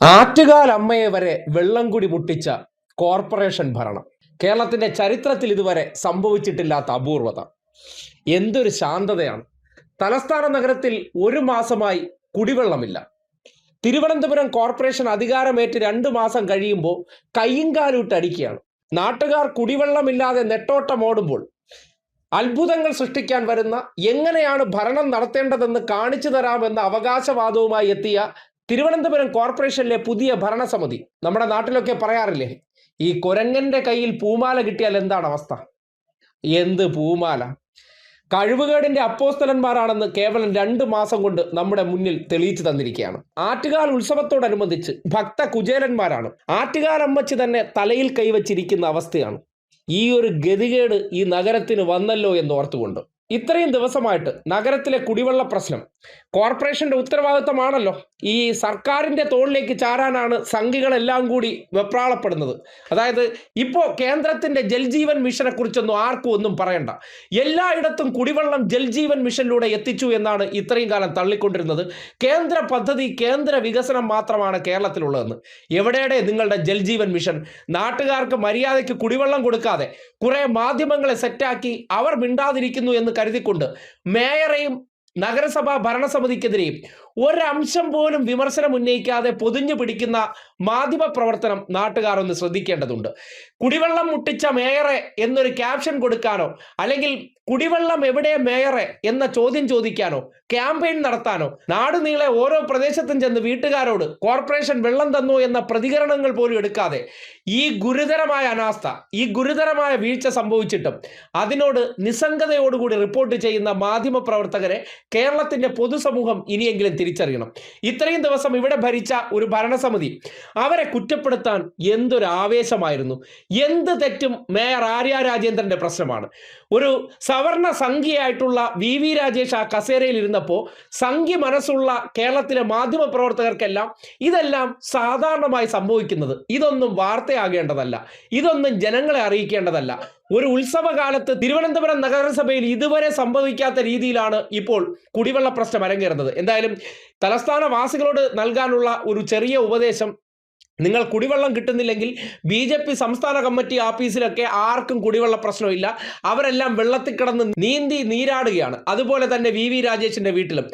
ആറ്റുകാൽ അമ്മയെ വരെ വെള്ളം കുടി മുട്ടിച്ച കോർപ്പറേഷൻ ഭരണം കേരളത്തിന്റെ ചരിത്രത്തിൽ ഇതുവരെ സംഭവിച്ചിട്ടില്ലാത്ത അപൂർവത. എന്തൊരു ശാന്തതയാണ്! തലസ്ഥാന നഗരത്തിൽ ഒരു മാസമായി കുടിവെള്ളമില്ല. തിരുവനന്തപുരം കോർപ്പറേഷൻ അധികാരമേറ്റ് 2 മാസം കഴിയുമ്പോൾ കയ്യും കാലൂട്ടടിക്കുകയാണ്. നാട്ടുകാർ കുടിവെള്ളമില്ലാതെ നെട്ടോട്ടമോടുമ്പോൾ അത്ഭുതങ്ങൾ സൃഷ്ടിക്കാൻ വരുന്ന, എങ്ങനെയാണ് ഭരണം നടത്തേണ്ടതെന്ന് കാണിച്ചു തരാമെന്ന അവകാശവാദവുമായി എത്തിയ തിരുവനന്തപുരം കോർപ്പറേഷനിലെ പുതിയ ഭരണസമിതി. നമ്മുടെ നാട്ടിലൊക്കെ പറയാറില്ലേ, ഈ കുരങ്ങന്റെ കയ്യിൽ പൂമാല കിട്ടിയാൽ എന്താണ് അവസ്ഥ? എന്ത് പൂമാല! കഴിവുകേടിന്റെ അപ്പോസ്തലന്മാരാണെന്ന് കേവലം 2 മാസം കൊണ്ട് നമ്മുടെ മുന്നിൽ തെളിയിച്ചു തന്നിരിക്കുകയാണ്. ആറ്റുകാൽ ഉത്സവത്തോടനുബന്ധിച്ച് ഭക്ത കുചേലന്മാരാണ്. ആറ്റുകാൽ അമ്മച്ചി തന്നെ തലയിൽ കൈവച്ചിരിക്കുന്ന അവസ്ഥയാണ്. ഈ ഒരു ഗതികേട് ഈ നഗരത്തിന് വന്നല്ലോ എന്ന് ഓർത്തുകൊണ്ട് ഇത്രയും ദിവസമായിട്ട് നഗരത്തിലെ കുടിവെള്ള പ്രശ്നം കോർപ്പറേഷന്റെ ഉത്തരവാദിത്തമാണല്ലോ. ഈ സർക്കാരിന്റെ തോളിലേക്ക് ചാരാനാണ് സംഘികളെല്ലാം കൂടി വെപ്രാളപ്പെടുന്നത്. അതായത് ഇപ്പോൾ കേന്ദ്രത്തിന്റെ ജൽജീവൻ മിഷനെ കുറിച്ചൊന്നും ആർക്കും ഒന്നും പറയണ്ട. എല്ലായിടത്തും കുടിവെള്ളം ജൽജീവൻ മിഷനിലൂടെ എത്തിച്ചു എന്നാണ് ഇത്രയും കാലം തള്ളിക്കൊണ്ടിരുന്നത്. കേന്ദ്ര പദ്ധതി, കേന്ദ്ര വികസനം മാത്രമാണ് കേരളത്തിലുള്ളതെന്ന്. എവിടെയുടെ നിങ്ങളുടെ ജൽജീവൻ മിഷൻ? നാട്ടുകാർക്ക് മര്യാദയ്ക്ക് കുടിവെള്ളം കൊടുക്കാതെ കുറെ മാധ്യമങ്ങളെ സെറ്റാക്കി അവർ മിണ്ടാതിരിക്കുന്നു എന്ന് കരുതിക്കൊണ്ട് മേയറെയും നഗരസഭാ ഭരണസമിതിക്കെതിരെയും ഒരംശം പോലും വിമർശനം ഉന്നയിക്കാതെ പൊതിഞ്ഞു പിടിക്കുന്ന മാധ്യമ പ്രവർത്തനം നാട്ടുകാർ ഒന്ന് ശ്രദ്ധിക്കേണ്ടതുണ്ട്. കുടിവെള്ളം മുട്ടിച്ച മേയറെ എന്നൊരു ക്യാപ്ഷൻ കൊടുക്കാനോ, അല്ലെങ്കിൽ കുടിവെള്ളം എവിടെ മേയറെ എന്ന ചോദ്യം ചോദിക്കാനോ, ക്യാമ്പയിൻ നടത്താനോ, നാടുനീളെ ഓരോ പ്രദേശത്തും ചെന്ന് വീട്ടുകാരോട് കോർപ്പറേഷൻ വെള്ളം തന്നു എന്ന പ്രതികരണങ്ങൾ പോലും എടുക്കാതെ ഈ ഗുരുതരമായ അനാസ്ഥ, ഈ ഗുരുതരമായ വീഴ്ച സംഭവിച്ചിട്ടും അതിനോട് നിസ്സംഗതയോടുകൂടി റിപ്പോർട്ട് ചെയ്യുന്ന മാധ്യമ പ്രവർത്തകരെ കേരളത്തിന്റെ പൊതുസമൂഹം ഇനിയെങ്കിലും തിരിച്ചറിയണം. ഇത്രയും ദിവസം ഇവിടെ ഭരിച്ച ഒരു ഭരണസമിതി, അവരെ കുറ്റപ്പെടുത്താൻ എന്തൊരു ആവേശമായിരുന്നു! എന്ത് തെറ്റും മേയർ ആര്യ രാജേന്ദ്രന്റെ പ്രശ്നമാണ്. ഒരു സവർണ സംഖ്യയായിട്ടുള്ള വി രാജേഷ് ആ കസേരയിൽ ഇരുന്നപ്പോൾ സംഖ്യ മനസ്സുള്ള കേരളത്തിലെ മാധ്യമ പ്രവർത്തകർക്കെല്ലാം ഇതെല്ലാം സാധാരണമായി സംഭവിക്കുന്നത്. ഇതൊന്നും വാർത്തയാകേണ്ടതല്ല, ഇതൊന്നും ജനങ്ങളെ അറിയിക്കേണ്ടതല്ല. ഒരു ഉത്സവകാലത്ത് തിരുവനന്തപുരം നഗരസഭയിൽ ഇതുവരെ സംഭവിക്കാത്ത രീതിയിലാണ് ഇപ്പോൾ കുടിവെള്ള പ്രശ്നം അരങ്ങേറുന്നത്. എന്തായാലും തലസ്ഥാന വാസികളോട് നൽകാനുള്ള ഒരു ചെറിയ ഉപദേശം, നിങ്ങൾ കുടിവെള്ളം കിട്ടുന്നില്ലെങ്കിൽ BJP സംസ്ഥാന കമ്മിറ്റി ഓഫീസിലൊക്കെ ആർക്കും കുടിവെള്ള പ്രശ്നമില്ല. അവരെല്ലാം വെള്ളത്തിൽ കിടന്ന് നീന്തി നീരാടുകയാണ്. അതുപോലെ തന്നെ വി രാജേഷിന്റെ വീട്ടിലും